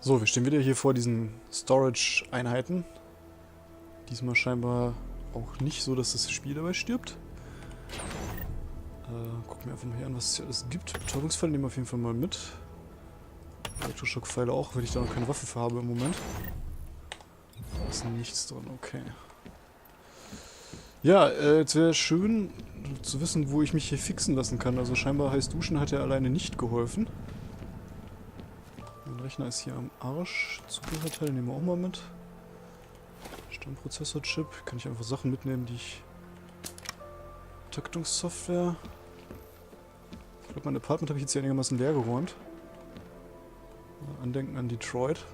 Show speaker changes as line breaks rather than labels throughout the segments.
So, wir stehen wieder hier vor diesen Storage-Einheiten. Diesmal scheinbar auch nicht so, dass das Spiel dabei stirbt. Gucken wir einfach mal hier an, was es hier alles gibt. Betäubungsfall nehmen wir auf jeden Fall mal mit. Elektroschockpfeile auch, weil ich da noch keine Waffe für habe im Moment. Da ist nichts drin, okay. Ja, jetzt wäre schön zu wissen, wo ich mich hier fixen lassen kann. Also scheinbar heiß duschen hat ja alleine nicht geholfen. Mein Rechner ist hier am Arsch. Zubehörteile nehmen wir auch mal mit. Stammprozessor-Chip. Kann ich einfach Sachen mitnehmen, die ich... Taktungssoftware. Ich glaube, mein Apartment habe ich jetzt hier einigermaßen leer geräumt. Andenken an Detroit.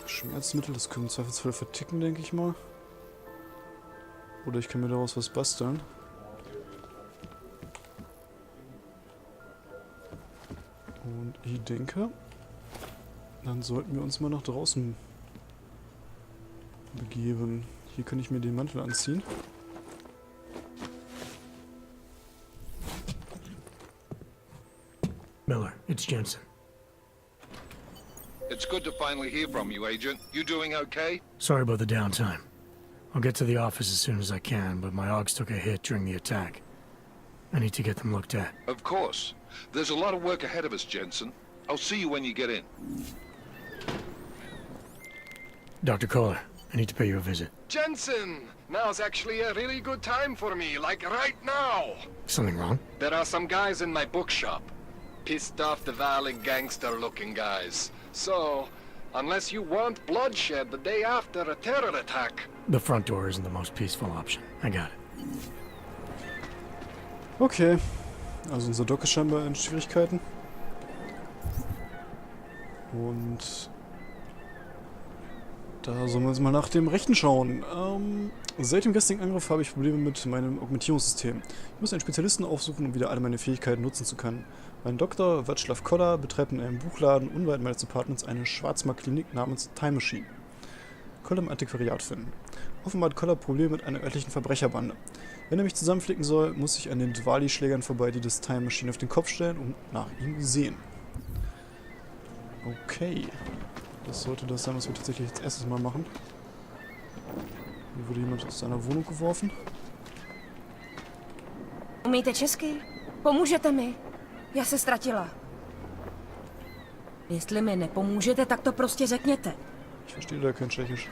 Schmerzmittel, das können wir im Zweifelsfall verticken, denke ich mal. Oder ich kann mir daraus was basteln. Und ich denke, dann sollten wir uns mal nach draußen begeben. Hier kann ich mir den Mantel anziehen.
Miller, it's Jensen.
It's good to finally hear from you, Agent. You doing okay?
Sorry about the downtime. I'll get to the office as soon as I can, but my Augs took a hit during the attack. I need to get them looked at.
Of course. There's a lot of work ahead of us, Jensen. I'll see you when you get in.
Dr. Kohler, I need to pay you a visit.
Jensen! Now's actually a really good time for me, like right now!
Something wrong?
There are some guys in my bookshop. Pissed off the Valley gangster-looking guys. So, unless you want bloodshed the day after a terror attack...
The front door isn't the most peaceful option. I got it.
Okay. Also unser Dock ist scheinbar in Schwierigkeiten. Und... Da sollen wir uns mal nach dem Rechten schauen. Seit dem gestrigen Angriff habe ich Probleme mit meinem Augmentierungssystem. Ich muss einen Spezialisten aufsuchen, um wieder alle meine Fähigkeiten nutzen zu können. Mein Doktor, Václav Koller, betreibt in einem Buchladen unweit meines Apartments eine Schwarzmarktklinik namens Time Machine. Koller im Antiquariat finden. Offenbar hat Koller Probleme mit einer örtlichen Verbrecherbande. Wenn er mich zusammenflicken soll, muss ich an den Diwali-Schlägern vorbei, die das Time Machine auf den Kopf stellen und nach ihm sehen. Okay. Das sollte das sein, was wir tatsächlich als erstes mal machen. Hier wurde jemand aus seiner Wohnung geworfen.
Umíte česky? Pomůžete mi? Já se ztratila. Jestli mi nepomůžete, tak to prostě řekněte.
Ich verstehe da kein Tschechisch.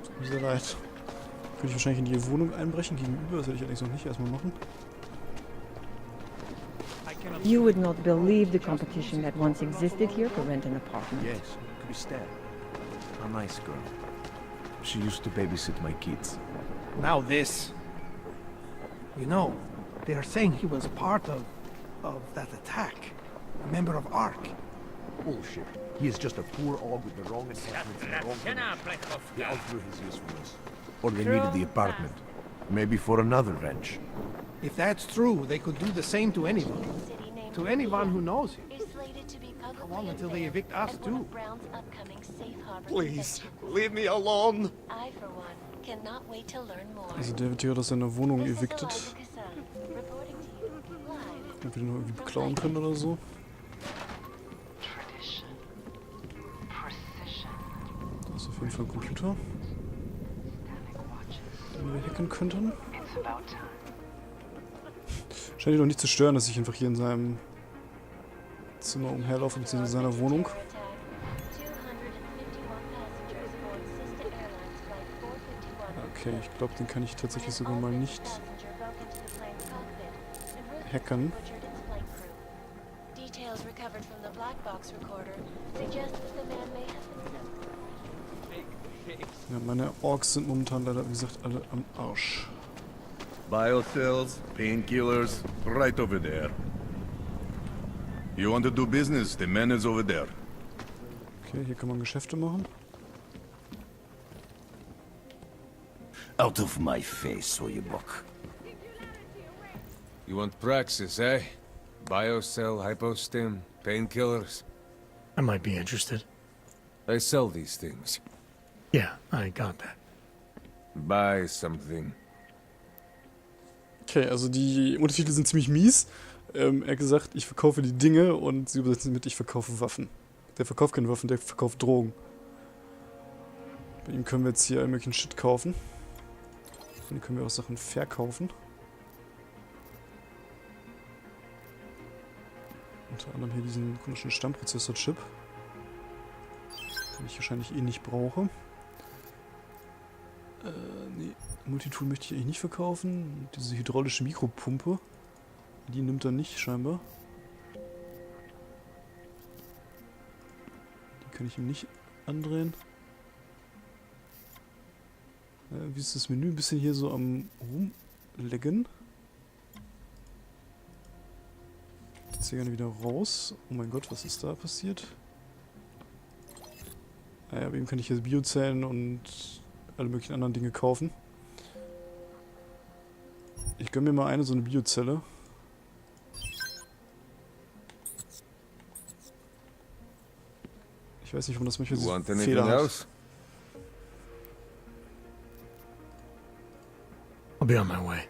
Tut mir sehr leid. Könnte ich wahrscheinlich in die Wohnung einbrechen gegenüber? Das werde ich allerdings noch nicht erstmal machen.
You would not believe the competition that once existed here for rent an apartment.
Yes, Christelle. A nice girl. She used to babysit my kids.
Now this. You know, they are saying he was part of that attack. A member of ARC.
Bullshit. He is just a poor og with the wrong attachments and the wrong connection. They outgrew his usefulness. Or they needed the apartment. Maybe for another wrench.
If that's true, they could do the same to anyone. To anyone who knows him. How long until they evict us too? Please, leave me alone.
Also der wird hier aus seiner Wohnung evicted. Ob wir den noch irgendwie beklauen können oder so. Da ist auf jeden Fall ein Computer, den wir hacken könnten. Scheint ihn doch nicht zu stören, dass ich einfach hier in seinem Zimmer umherlaufe, beziehungsweise in seiner Wohnung. Okay, ich glaube, den kann ich tatsächlich sogar mal nicht hacken. Ja, meine Orks sind momentan leider, wie gesagt, alle am Arsch.
Biocells, painkillers, right over there. You want to do business? The man is over there.
Okay, hier kann man Geschäfte machen.
Out of my face, Oyebok.
You want praxis, eh? Biocell, hypostim, painkillers.
I might be interested.
I sell these things.
Yeah, I got that.
Buy something.
Okay, also die Untertitel sind ziemlich mies. Er hat gesagt, ich verkaufe die Dinge und sie übersetzen mit, ich verkaufe Waffen. Der verkauft keine Waffen, der verkauft Drogen. Bei ihm können wir jetzt hier all möglichen Shit kaufen. Und hier können wir auch Sachen verkaufen. Unter anderem hier diesen komischen Stammprozessor-Chip. Den ich wahrscheinlich eh nicht brauche. Nee, Multitool möchte ich eigentlich nicht verkaufen. Diese hydraulische Mikropumpe. Die nimmt er nicht, scheinbar. Die kann ich ihm nicht andrehen. Wie ist das Menü? Ein bisschen hier so am rumlecken. Jetzt hier gerne wieder raus. Oh mein Gott, was ist da passiert? Naja, bei ihm kann ich jetzt Biozellen und alle möglichen anderen Dinge kaufen. Ich gönne mir mal so eine Biozelle. Ich weiß nicht, warum das manchmal so Fehler hat.
I'll be on my way.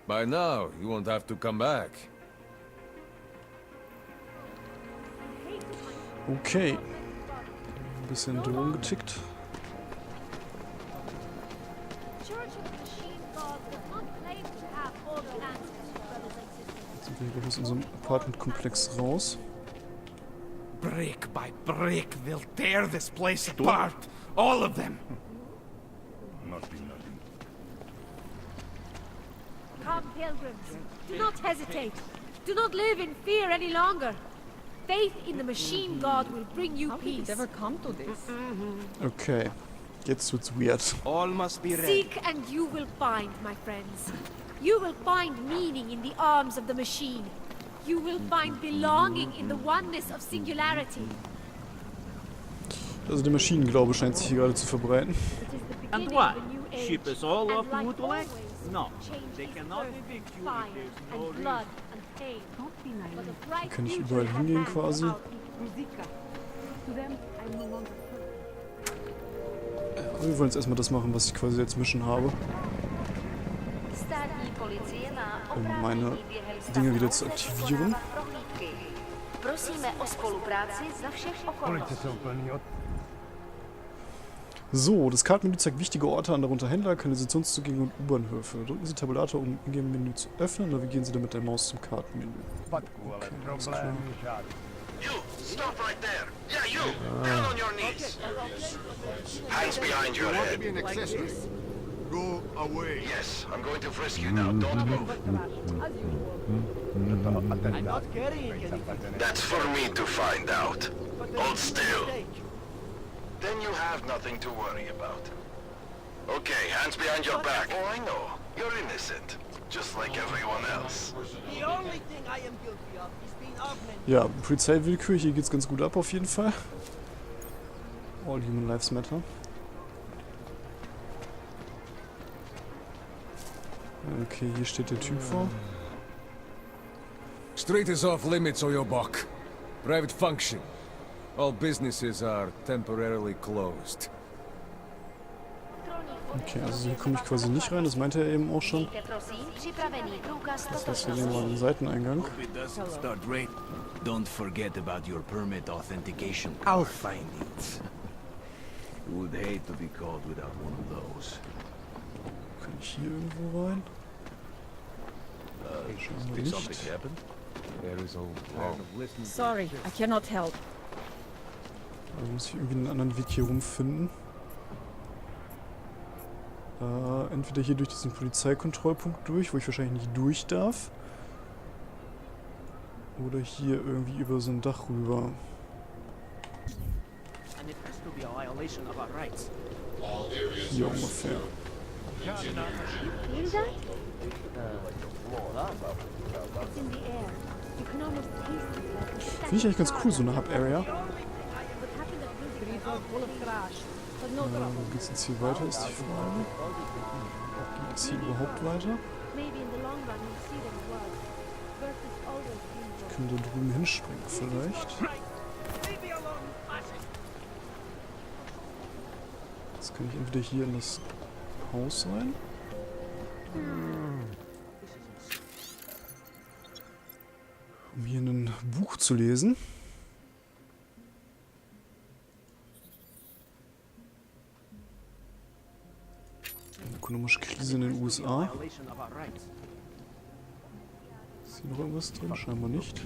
By now, you won't have to come back.
Okay. Ein bisschen Drohung getickt. Jetzt sind wir hier aus unserem Apartmentkomplex raus.
Brick by brick, they'll tear this place apart. All of them.
Nothing.
Come, pilgrims. Do not hesitate. Do not live in fear any longer. Faith in the machine god will bring you
How did
peace.
it ever come to this?
Okay. Jetzt wird's weird.
All must be ready.
Seek and you will find, my friends. You will find meaning in the arms of the machine. You will find belonging in the oneness of singularity.
Also der Maschinenglaube scheint sich hier gerade zu verbreiten.
It is the
And
beginning
what?
of a new age.
Ship us all off
And like
Woodway?
always,
No,
change
they
is
cannot
birth,
evict you if
fire,
there's no
and blood and pain. But a bright
Kann ich
future
überall
at
hingehen
hand
quasi.
for our people.
Aber wir wollen jetzt erstmal das machen, was ich quasi als Mission habe. Um meine Dinge wieder zu aktivieren. So, das Kartenmenü zeigt wichtige Orte an, darunter Händler, Kanalisationszugänge und U-Bahnhöfe. Drücken Sie Tabulator, um Ingame-Menü zu öffnen, navigieren Sie dann mit der Maus zum Kartenmenü. Okay, alles klar.
You, stop right there. Yeah, you. Down on your knees. Hands behind your head.
Go away.
Yes, I'm going to frisk you now. Don't move.
I'm not carrying anything.
That's for me to find out. Hold still. Then you have nothing to worry about. Okay, hands behind your back. Oh, I know. You're innocent. Just like everyone else.
The only thing I am guilty of is being augmented.
Ja, Polizeiwillkür, hier geht's ganz gut ab auf jeden Fall. All Human Lives Matter. Okay, hier steht der Typ vor.
Street is off limits, Oyobok. Private function. All businesses are temporarily closed.
Okay, also hier komme ich quasi nicht rein, das meinte er eben auch schon. Das heißt, wir gehen mal in den Seiteneingang.
Don't forget about your permit authentication.
I'll find it.
Would hate to be caught without one of those.
Kann ich hier irgendwo rein? Scheinbar nicht.
Sorry, I cannot help.
Also muss ich irgendwie einen anderen Weg hier rumfinden. Entweder hier durch diesen Polizeikontrollpunkt durch, wo ich wahrscheinlich nicht durch darf. Oder hier irgendwie über so ein Dach rüber.
And it has to be a violation of our rights.
Hier ungefähr.
Feel that? It's in the air. You can almost taste it like a scent.
Finde ich eigentlich ganz cool, so eine Hub-Area.
What happened at Unsere full of trash. But no
Wo geht's jetzt hier weiter, ist die Frage. Geht es hier überhaupt weiter?
Maybe in the long run you'll see them work. Birth is always been
Können wir da drüben hinspringen vielleicht? Jetzt kann ich entweder hier in das Haus rein. um hier ein Buch zu lesen. Ökonomische Krise in den USA. Ist hier noch irgendwas drin? Scheinbar nicht.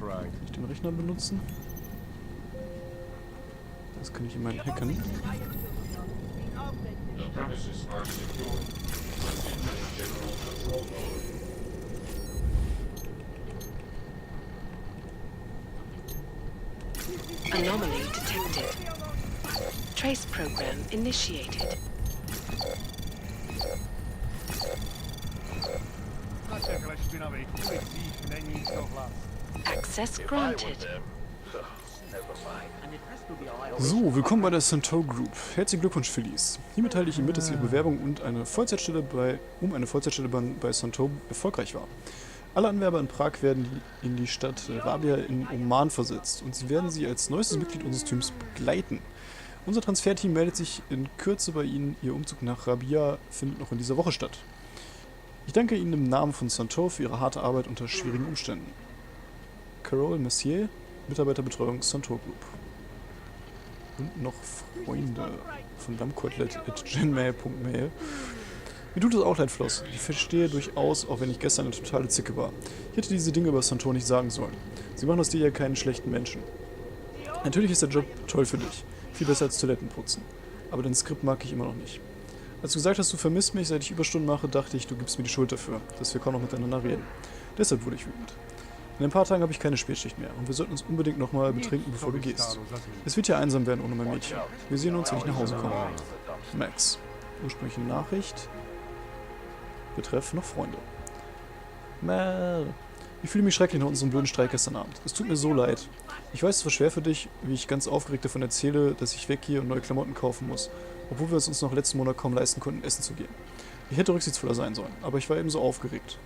Kann ich den Rechner benutzen? Das kann ich in meinen hacken.
Anomaly detected. Trace program initiated. Access granted.
So, willkommen bei der Santo Group. Herzlichen Glückwunsch, Phillies. Hiermit teile ich Ihnen mit, dass Ihre Bewerbung um eine Vollzeitstelle bei Santo erfolgreich war. Alle Anwerber in Prag werden in die Stadt Rabia in Oman versetzt und sie werden Sie als neuestes Mitglied unseres Teams begleiten. Unser Transferteam meldet sich in Kürze bei Ihnen. Ihr Umzug nach Rabia findet noch in dieser Woche statt. Ich danke Ihnen im Namen von Santo für Ihre harte Arbeit unter schwierigen Umständen. Carole Messier, Mitarbeiterbetreuung Santo Group. Und noch Freunde von dammkotelett@genmail.mail. Mir tut es auch leid, Floss. Ich verstehe durchaus, auch wenn ich gestern eine totale Zicke war. Ich hätte diese Dinge über Santo nicht sagen sollen. Sie machen aus dir ja keinen schlechten Menschen. Natürlich ist der Job toll für dich. Viel besser als Toiletten putzen. Aber dein Skript mag ich immer noch nicht. Als du gesagt hast, du vermisst mich, seit ich Überstunden mache, dachte ich, du gibst mir die Schuld dafür, dass wir kaum noch miteinander reden. Deshalb wurde ich wütend. In ein paar Tagen habe ich keine Spätschicht mehr und wir sollten uns unbedingt nochmal betrinken, bevor du gehst. Es wird ja einsam werden ohne mein Mädchen. Wir sehen uns, wenn ich nach Hause komme. Max. Ursprüngliche Nachricht. Betreff noch Freunde. Mel. Ich fühle mich schrecklich nach unserem blöden Streik gestern Abend. Es tut mir so leid. Ich weiß, es war schwer für dich, wie ich ganz aufgeregt davon erzähle, dass ich weggehe und neue Klamotten kaufen muss, obwohl wir es uns noch letzten Monat kaum leisten konnten, essen zu gehen. Ich hätte rücksichtsvoller sein sollen, aber ich war eben so aufgeregt.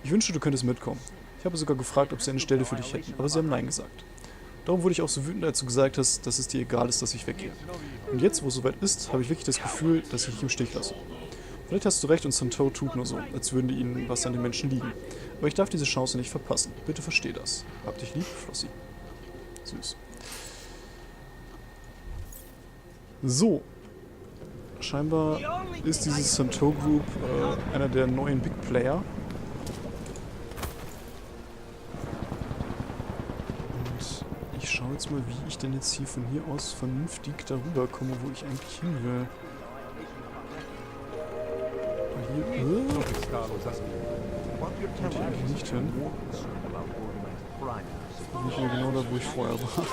Ich wünschte, du könntest mitkommen. Ich habe sogar gefragt, ob sie eine Stelle für dich hätten, aber sie haben Nein gesagt. Darum wurde ich auch so wütend, als du gesagt hast, dass es dir egal ist, dass ich weggehe. Und jetzt, wo es soweit ist, habe ich wirklich das Gefühl, dass ich dich im Stich lasse. Vielleicht hast du recht und Santo tut nur so, als würden ihnen was an den Menschen liegen. Aber ich darf diese Chance nicht verpassen. Bitte versteh das. Hab dich lieb, Flossi. Süß. So. Scheinbar ist diese Santo Group einer der neuen Big Player. Und ich schaue jetzt mal, wie ich denn jetzt hier von hier aus vernünftig darüber komme, wo ich eigentlich hin will. Hier, kommt hier eigentlich nicht hin. Nicht mehr genau da, wo ich vorher war.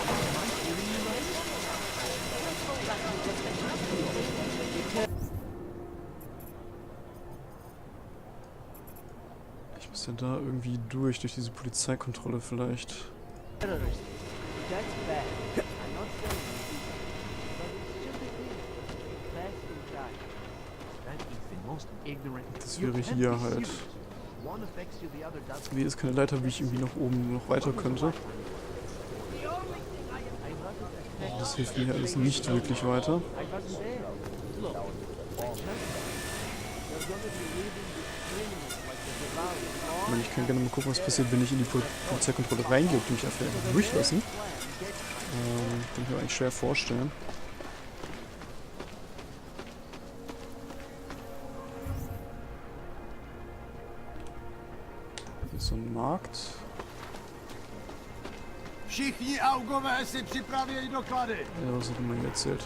Ich muss ja da irgendwie durch diese Polizeikontrolle vielleicht. Das wäre hier halt. Hier ist keine Leiter, wie ich irgendwie nach oben noch weiter könnte. Das hilft mir hier alles nicht wirklich weiter. Ich kann gerne mal gucken, was passiert, wenn ich in die Polizeikontrolle reingehe, ob die mich einfach durchlassen. Kann ich mir eigentlich schwer vorstellen. Hier ist so ein Markt. Ja, was hat man mir erzählt?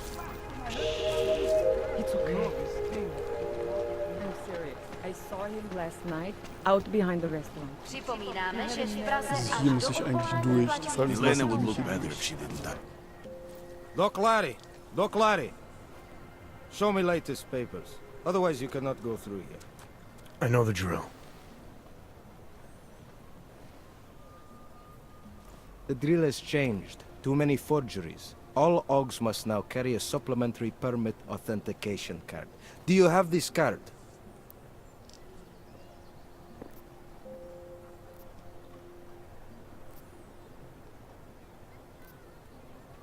It's okay. I'm serious. I saw him last night out behind the restaurant.
Also hier muss ich eigentlich durch. Die Frage ist, lassen die mich hier durch?
Doc Larry. Show me latest papers. Otherwise you cannot go through here.
I know the drill.
The drill has changed. Too many forgeries. All OGs must now carry a supplementary permit authentication card. Do you have this card?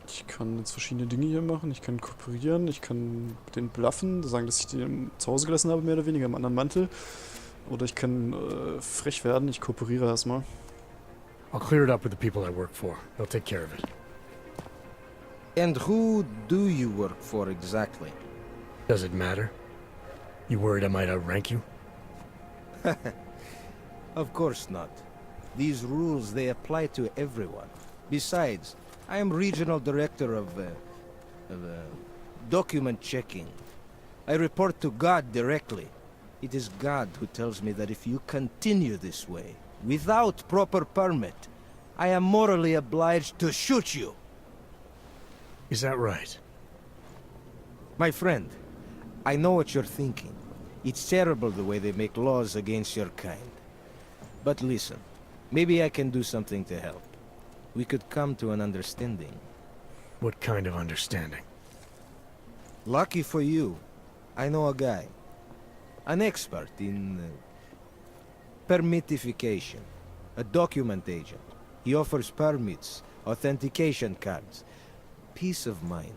Ich kann jetzt verschiedene Dinge hier machen. Ich kann kooperieren, ich kann den bluffen, sagen, dass ich den zu Hause gelassen habe, mehr oder weniger im anderen Mantel. Oder ich kann frech werden, ich kooperiere erstmal.
I'll clear it up with the people I work for. They'll take care of it.
And who do you work for exactly?
Does it matter? You worried I might outrank you?
Of course not. These rules, they apply to everyone. Besides, I am regional director of document checking. I report to God directly. It is God who tells me that if you continue this way, without proper permit, I am morally obliged to shoot you.
Is that right?
My friend, I know what you're thinking. It's terrible the way they make laws against your kind. But listen, maybe I can do something to help. We could come to an understanding.
What kind of understanding?
Lucky for you, I know a guy. An expert in permitification. A document agent. He offers permits, authentication cards. Peace of mind.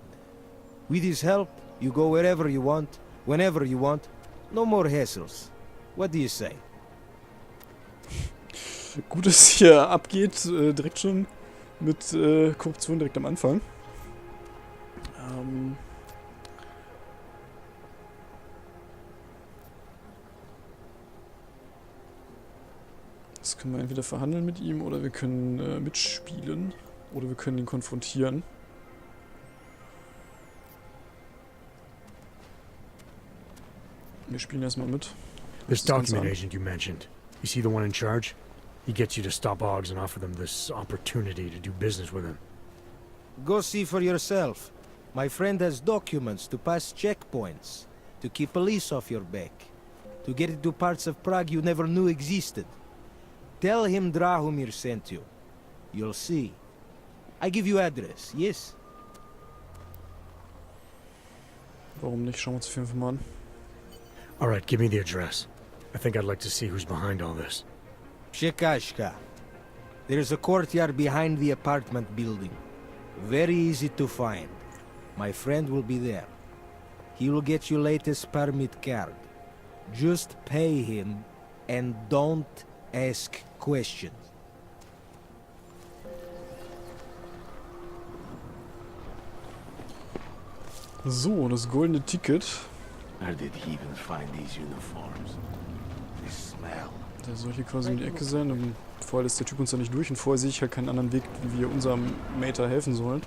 With his help, you go wherever you want, whenever you want. No more hassles. What do you say?
Gut, dass es hier abgeht, direkt schon mit Korruption direkt am Anfang. Das können wir entweder verhandeln mit ihm oder wir können mitspielen oder wir können ihn konfrontieren. Wir spielen erstmal mit.
This document agent you mentioned, you see the one in charge? He gets you to stop Oggs and offer them this opportunity to do business with him.
Go see for yourself. My friend has documents to pass checkpoints, to keep police off your back, to get into parts of Prague you never knew existed. Tell him Drahomir sent you. You'll see. I give you address, yes?
Warum nicht? Schauen wir uns auf jeden Fall mal an.
Alright, give me the address. I think I'd like to see who's behind all this.
Shekashka. There's a courtyard behind the apartment building. Very easy to find. My friend will be there. He will get you latest permit card. Just pay him and don't ask questions.
So, das goldene Ticket.
Where did he even find these uniforms? The smell.
Der soll hier quasi um die Ecke sein. Und vorher lässt der Typ uns da nicht durch und vorher sehe ich halt keinen anderen Weg, wie wir unserem Mater helfen sollen.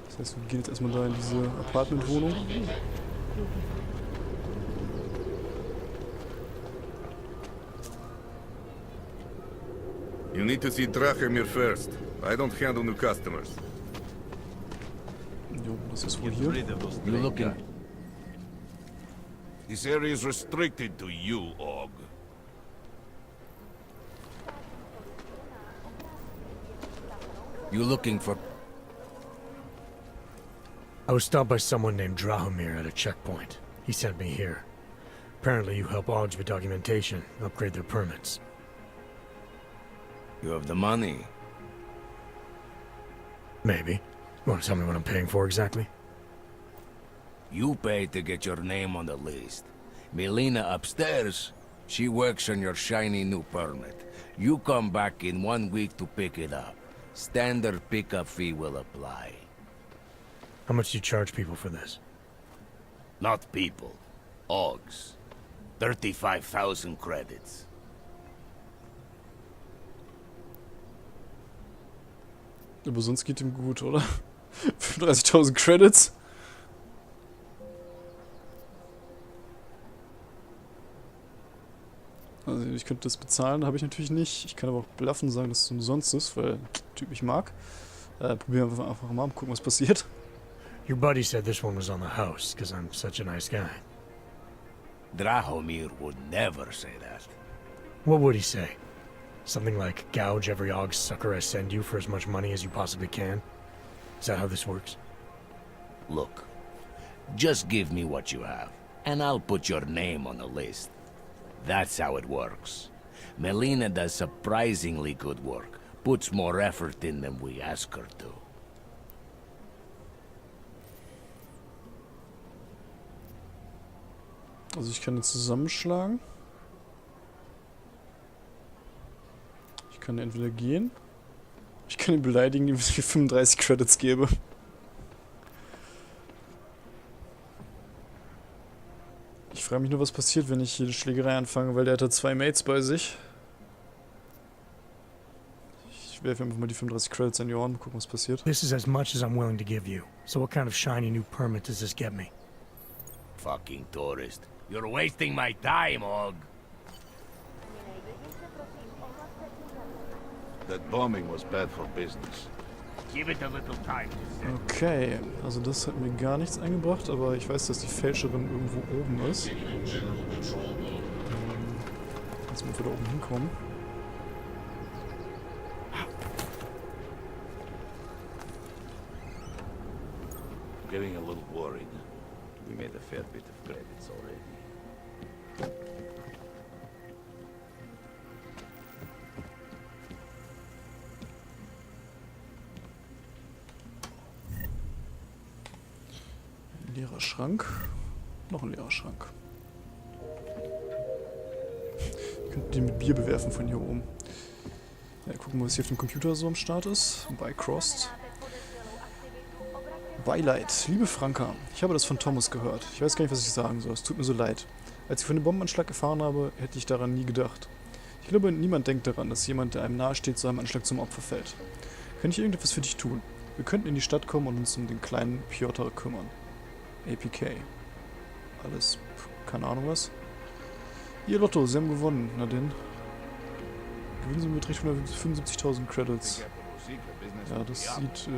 Das heißt, wir gehen jetzt erstmal da in diese Apartmentwohnung.
You need to see Drahomir first. I don't handle new customers.
Jo, das ist wohl hier.
You looking?
This area is restricted to you, Og.
You looking for...
I was stopped by someone named Drahomir at a checkpoint. He sent me here. Apparently you help Oggs with documentation, upgrade their permits.
You have the money?
Maybe. You want to tell me what I'm paying for exactly?
You pay to get your name on the list. Melina upstairs, she works on your shiny new permit. You come back in 1 week to pick it up. Standard pickup fee will apply.
How much do you charge people for this?
Not people. Oggs. 35,000 credits.
Aber sonst geht ihm gut, oder? 35.000 Credits. Also ich könnte das bezahlen, habe ich natürlich nicht. Ich kann aber auch bluffen sagen, dass es umsonst ist, weil der Typ mich mag. Probieren wir einfach mal, gucken, was passiert.
Your buddy said this one was on the house, because I'm such a nice guy.
Drahomir would never say that.
What would he say? Something like, gouge every Ogg sucker I send you for as much money as you possibly can? Is that how this works?
Look, just give me what you have, and I'll put your name on the list. That's how it works. Melina does surprisingly good work, puts more effort in than we ask her to.
Also ich kann jetzt zusammenschlagen. Ich kann entweder gehen. Ich kann ihn beleidigen, indem ich 35 Credits gebe. Ich frage mich nur, was passiert, wenn ich jede Schlägerei anfange, weil der hat da 2 Mates bei sich. Ich werfe einfach mal die 35 Credits in die Ohren, gucken, was passiert.
This is as much as I'm willing to give you. So what kind of shiny new permit does this get me?
Fucking tourist. You're wasting my time, Hog.
That bombing was bad for business.
Give it a little time to set.
Okay, also das hat mir gar nichts eingebracht, aber ich weiß, dass die Fälscherin irgendwo oben ist. Jetzt müssen wir da oben hinkommen.
Getting a little worried. We made a fair bit of credits already.
Ein leerer Schrank. Noch ein leerer Schrank. Ich könnte den mit Bier bewerfen von hier oben. Ja, gucken wir, was hier auf dem Computer so am Start ist. Bei Crossed. Beileid. Liebe Franka, ich habe das von Thomas gehört. Ich weiß gar nicht, was ich sagen soll. Es tut mir so leid. Als ich von dem Bombenanschlag erfahren habe, hätte ich daran nie gedacht. Ich glaube, niemand denkt daran, dass jemand, der einem nahesteht, zu einem Anschlag zum Opfer fällt. Kann ich irgendetwas für dich tun? Wir könnten in die Stadt kommen und uns um den kleinen Piotr kümmern. APK. Alles, keine Ahnung was. Ihr Lotto, Sie haben gewonnen. Na denn. Gewinnen Sie mit 175.000 Credits. Ja, das sieht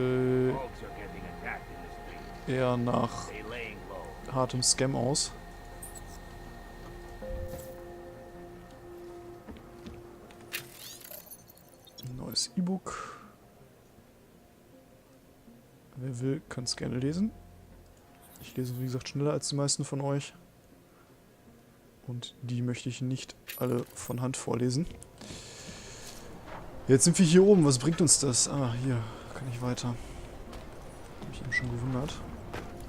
eher nach hartem Scam aus. Ein neues E-Book. Wer will, kann es gerne lesen. Ich lese, wie gesagt, schneller als die meisten von euch. Und die möchte ich nicht alle von Hand vorlesen. Jetzt sind wir hier oben. Was bringt uns das? Ah, hier kann ich weiter. Hab mich eben schon gewundert.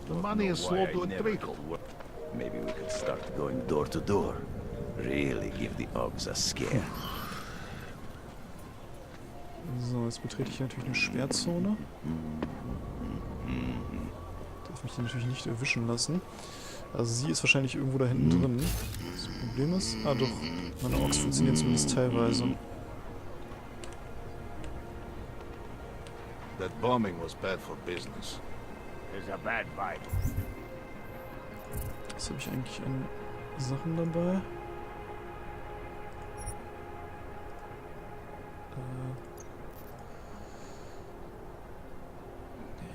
The money is slow to trickle.
Maybe we could start going door to door. Really give the Ogs a scare.
So, jetzt betrete ich hier natürlich eine Sperrzone. Darf mich hier natürlich nicht erwischen lassen. Also sie ist wahrscheinlich irgendwo da hinten drin. Das Problem ist... Ah doch, meine Orks funktionieren zumindest teilweise.
That bombing was bad for business.
There's a bad vibe.
Was habe ich eigentlich an Sachen dabei?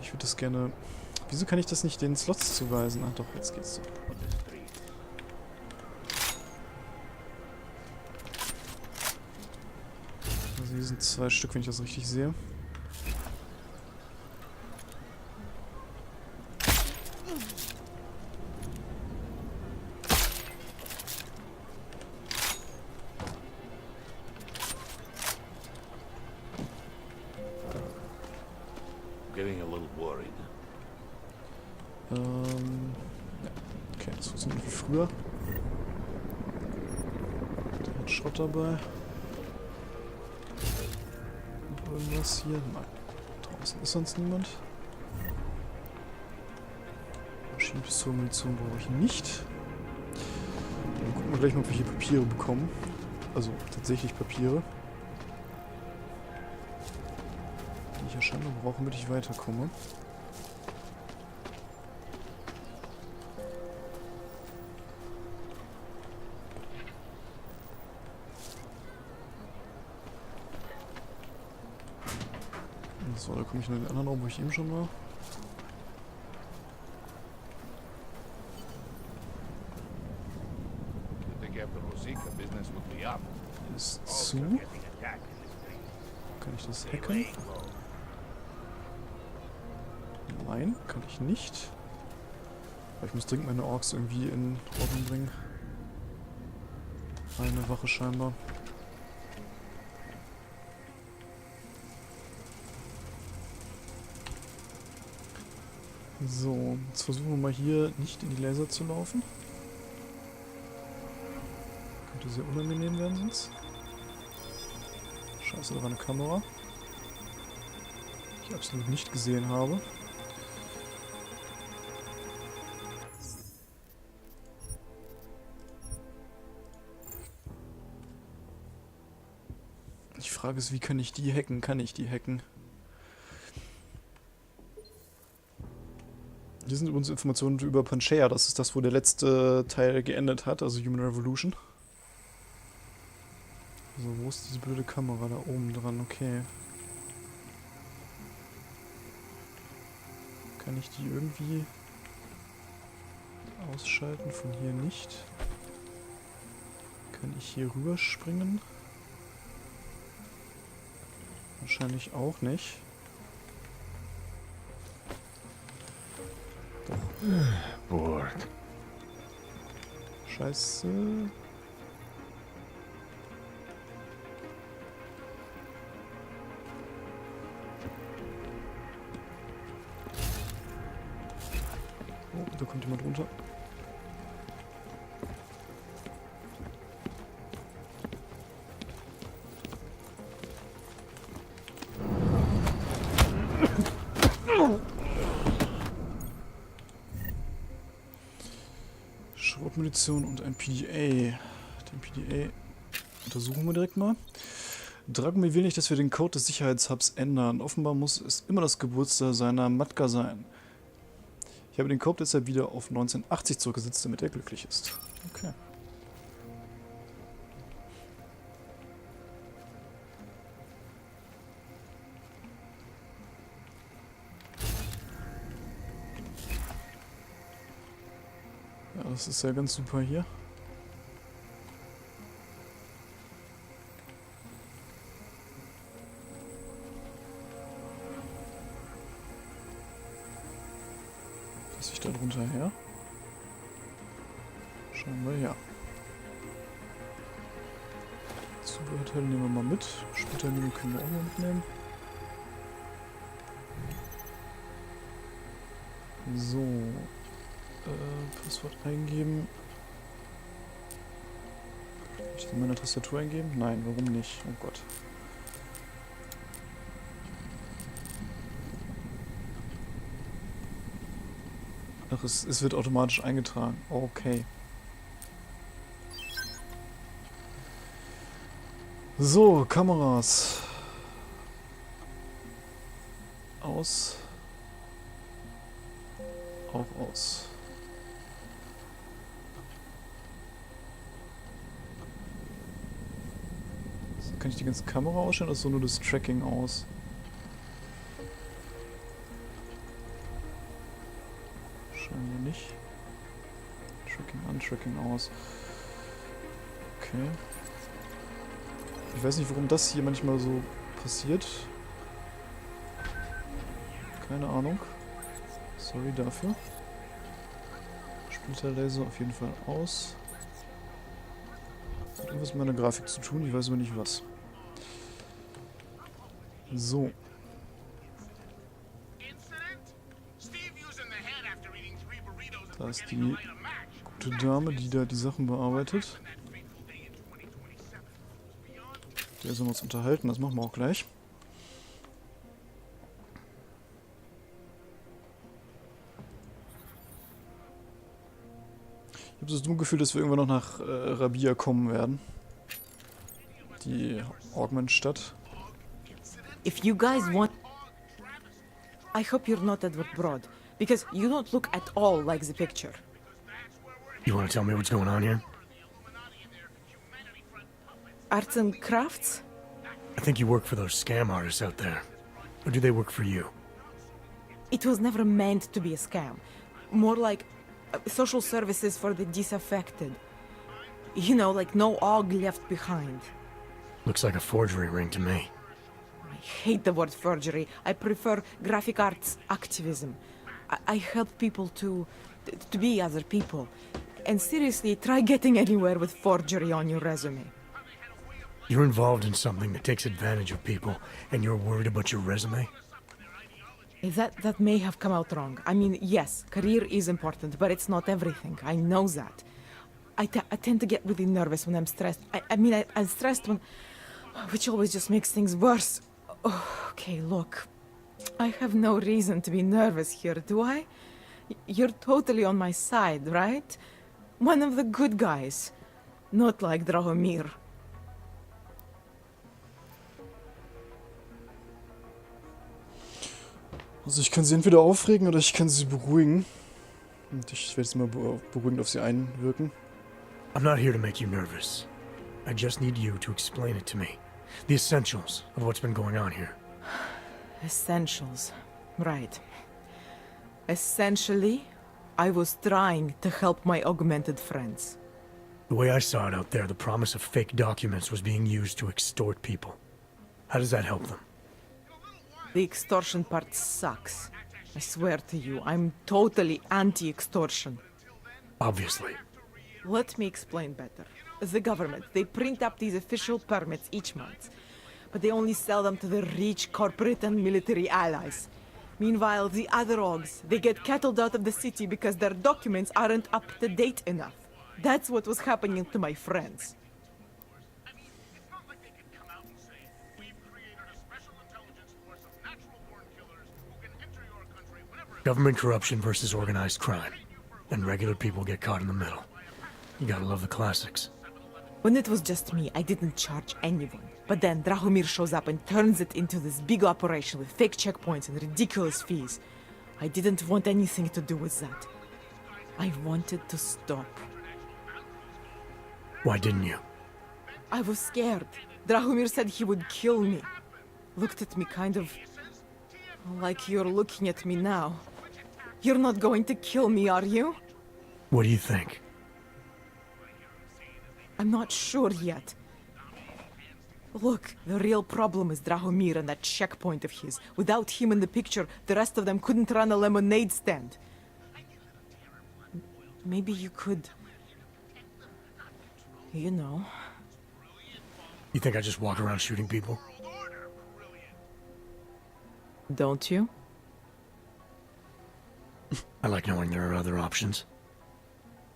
Ich würde das gerne... Wieso kann ich das nicht den Slots zuweisen? Ah doch, jetzt geht's so. Also hier sind 2 Stück, wenn ich das richtig sehe.
Getting a little worried.
Ja. Okay, das funktioniert wie früher. Der hat Schrott dabei. Noch irgendwas hier? Nein. Draußen ist sonst niemand. Maschinenpistole, Munition brauche ich nicht. Dann gucken wir gleich mal, ob wir hier Papiere bekommen. Also tatsächlich Papiere. Die ich ja scheinbar brauche, damit ich weiterkomme. So, da komme ich nur in den anderen Raum, wo ich eben schon war. Ist zu. Kann ich das hacken? Nein, kann ich nicht. Aber ich muss dringend meine Orks irgendwie in Ordnung bringen. Eine Wache scheinbar. So, jetzt versuchen wir mal hier nicht in die Laser zu laufen. Könnte sehr unangenehm werden sonst. Scheiße. ist aber eine Kamera, die ich absolut nicht gesehen habe. Die Frage ist, wie kann ich die hacken? Kann ich die hacken? Hier sind übrigens Informationen über Panchea. Das ist das, wo der letzte Teil geendet hat, also Human Revolution. So, wo ist diese blöde Kamera? Da oben dran, okay. Kann ich die irgendwie ausschalten? Von hier nicht. Kann ich hier rüberspringen? Wahrscheinlich auch nicht. Doch.
Bored.
Scheiße. Oh, da kommt jemand runter. Schrotmunition und ein PDA. Den PDA untersuchen wir direkt mal. Dragomir will nicht, dass wir den Code des Sicherheitshubs ändern. Offenbar muss es immer das Geburtsjahr seiner Matka sein. Ich habe den Code deshalb wieder auf 1980 zurückgesetzt, damit er glücklich ist. Okay. Ja, das ist ja ganz super hier. Passe ich da drunter her? Schauen wir ja. Zubehörteile nehmen wir mal mit. Splittermine können wir auch mal mitnehmen. So. Passwort eingeben. Kann ich das in meiner Tastatur eingeben? Nein, warum nicht? Oh Gott. Ach, es wird automatisch eingetragen. Okay. So, Kameras. Aus. Auch aus. So, kann ich die ganze Kamera ausstellen oder ist so nur das Tracking aus? Schauen wir nicht. Tracking an, Tracking aus. Okay. Ich weiß nicht, warum das hier manchmal so passiert. Keine Ahnung. Sorry dafür. Splitterlaser auf jeden Fall aus. Hat irgendwas mit meiner Grafik zu tun, ich weiß aber nicht was. So. Da ist die gute Dame, die da die Sachen bearbeitet. Der sollen wir uns unterhalten, das machen wir auch gleich. Ich habe so das dumme Gefühl, dass wir irgendwann noch nach Rabia kommen werden. Die Augment-Stadt.
If you guys want... I hope you're not Edward Broad, because you don't look at all like the picture.
You want to tell me what's going on here?
Arts and crafts?
I think you work for those scam artists out there. Or do they work for you?
It was never meant to be a scam. More like social services for the disaffected. You know, like no og left behind.
Looks like a forgery ring to me.
I hate the word forgery. I prefer graphic arts activism. I help people to be other people. And seriously, try getting anywhere with forgery on your resume.
You're involved in something that takes advantage of people, and you're worried about your resume?
That may have come out wrong. I mean, yes, career is important, but it's not everything. I know that. I tend to get really nervous when I'm stressed. I mean, I'm stressed when... which always just makes things worse. Oh, okay, look. I have no reason to be nervous here, do I? You're totally on my side, right? One of the good guys. Not like Drahomir.
Also ich kann sie entweder aufregen oder ich kann sie beruhigen. Und ich werde jetzt mal beruhigend auf sie einwirken.
I'm not here to make you nervous. I just need you to explain it to me. The essentials of what's been going on here.
Essentials. Right. Essentially, I was trying to help my augmented friends.
The way I saw it out there, the promise of fake documents was being used to extort people. How does that help them?
The extortion part sucks. I swear to you, I'm totally anti-extortion.
Obviously.
Let me explain better. The government, they print up these official permits each month, but they only sell them to the rich corporate and military allies. Meanwhile, the other Augs, they get cattled out of the city because their documents aren't up to date enough. That's what was happening to my friends.
Government corruption versus organized crime. And regular people get caught in the middle. You gotta love the classics.
When it was just me, I didn't charge anyone. But then Drahomir shows up and turns it into this big operation with fake checkpoints and ridiculous fees. I didn't want anything to do with that. I wanted to stop.
Why didn't you?
I was scared. Drahomir said he would kill me. Looked at me kind of like you're looking at me now. You're not going to kill me, are you?
What do you think?
I'm not sure yet. Look, the real problem is Drahomir and that checkpoint of his. Without him in the picture, the rest of them couldn't run a lemonade stand. Maybe you could... You know...
You think I just walk around shooting people?
Don't you?
I like knowing there are other options.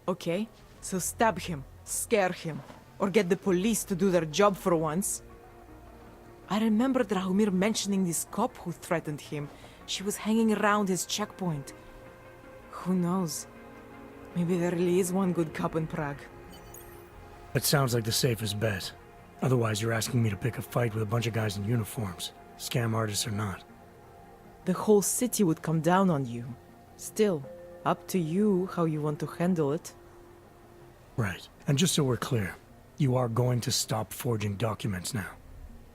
Okay, so stab him, scare him, or get the police to do their job for once. I remember Drahomir mentioning this cop who threatened him. She was hanging around his checkpoint. Who knows? Maybe there really is one good cop in Prague.
That sounds like the safest bet. Otherwise, you're asking me to pick a fight with a bunch of guys in uniforms, scam artists or not.
The whole city would come down on you. Still, up to you how you want to handle it.
Right. And just so we're clear, you are going to stop forging documents now.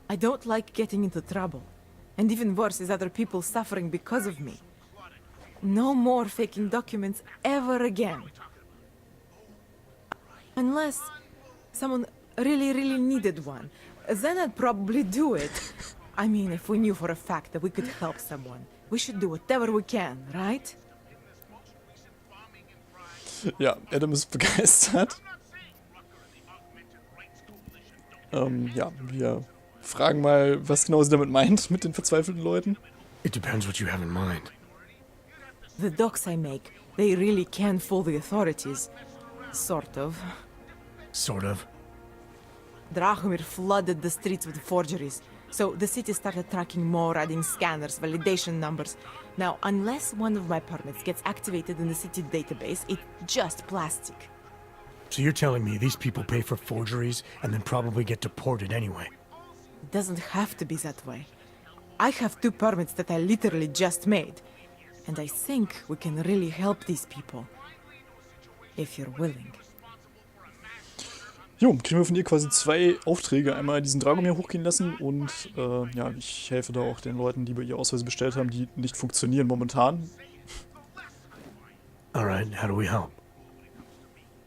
I don't like getting into trouble. And even worse is other people suffering because of me. No more faking documents ever again. Unless someone really needed one. Then I'd probably do it. I mean, if we knew for a fact that we could help someone, we should do whatever we can, right?
Ja, Adam ist begeistert. Ja, wir fragen mal, was genau sie damit meint mit den verzweifelten Leuten.
It depends what you have in mind.
The docs I make, they really can fool the authorities. Sort of.
Sort of.
Drahomir flooded the streets with forgeries. So the city started tracking more, adding scanners, validation numbers. Now, unless one of my permits gets activated in the city database, it's just plastic.
So you're telling me these people pay for forgeries and then probably get deported anyway?
It doesn't have to be that way. I have 2 permits that I literally just made. And I think we can really help these people. If you're willing.
Jo, kriegen wir von ihr quasi 2 Aufträge. Einmal diesen Dragomir hochgehen lassen und ja, ich helfe da auch den Leuten, die bei ihr Ausweise bestellt haben, die nicht funktionieren momentan.
Alright, how do we help?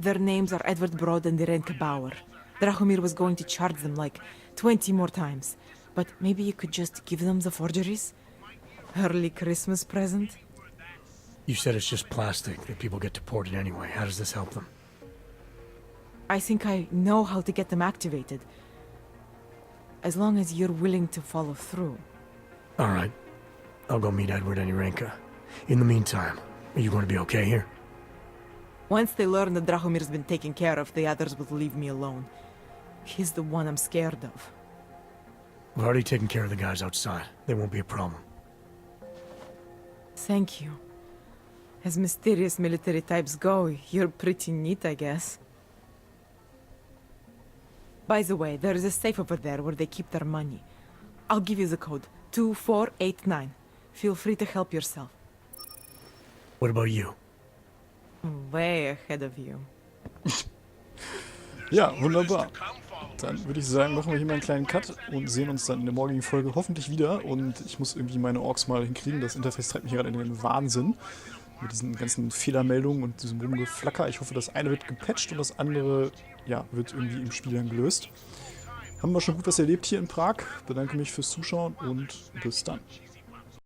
Their names are Edward Broad and Irenka Bauer. Drahomir was going to charge them like 20 more times. But maybe you could just give them the forgeries? Early Christmas present?
You said it's just plastic, that people get deported anyway. How does this help them?
I think I know how to get them activated. As long as you're willing to follow through.
Alright. I'll go meet Edward and Irenka. In the meantime, are you going to be okay here?
Once they learn that Drahomir's been taken care of, the others will leave me alone. He's the one I'm scared of.
I've already taken care of the guys outside. They won't be a problem.
Thank you. As mysterious military types go, you're pretty neat, I guess. By the way, there is a safe over there where they keep their money. I'll give you the code. 2489. Feel free to help yourself.
What about you?
Way ahead of you.
Ja, wunderbar. Dann würde ich sagen, machen wir hier mal einen kleinen Cut und sehen uns dann in der morgigen Folge hoffentlich wieder. Und ich muss irgendwie meine Orks mal hinkriegen. Das Interface treibt mich gerade in den Wahnsinn. Mit diesen ganzen Fehlermeldungen und diesem Rumgeflacker. Ich hoffe, das eine wird gepatcht und das andere, ja, wird irgendwie im Spiel dann gelöst. Haben wir schon gut was erlebt hier in Prag. Bedanke mich fürs Zuschauen und bis dann.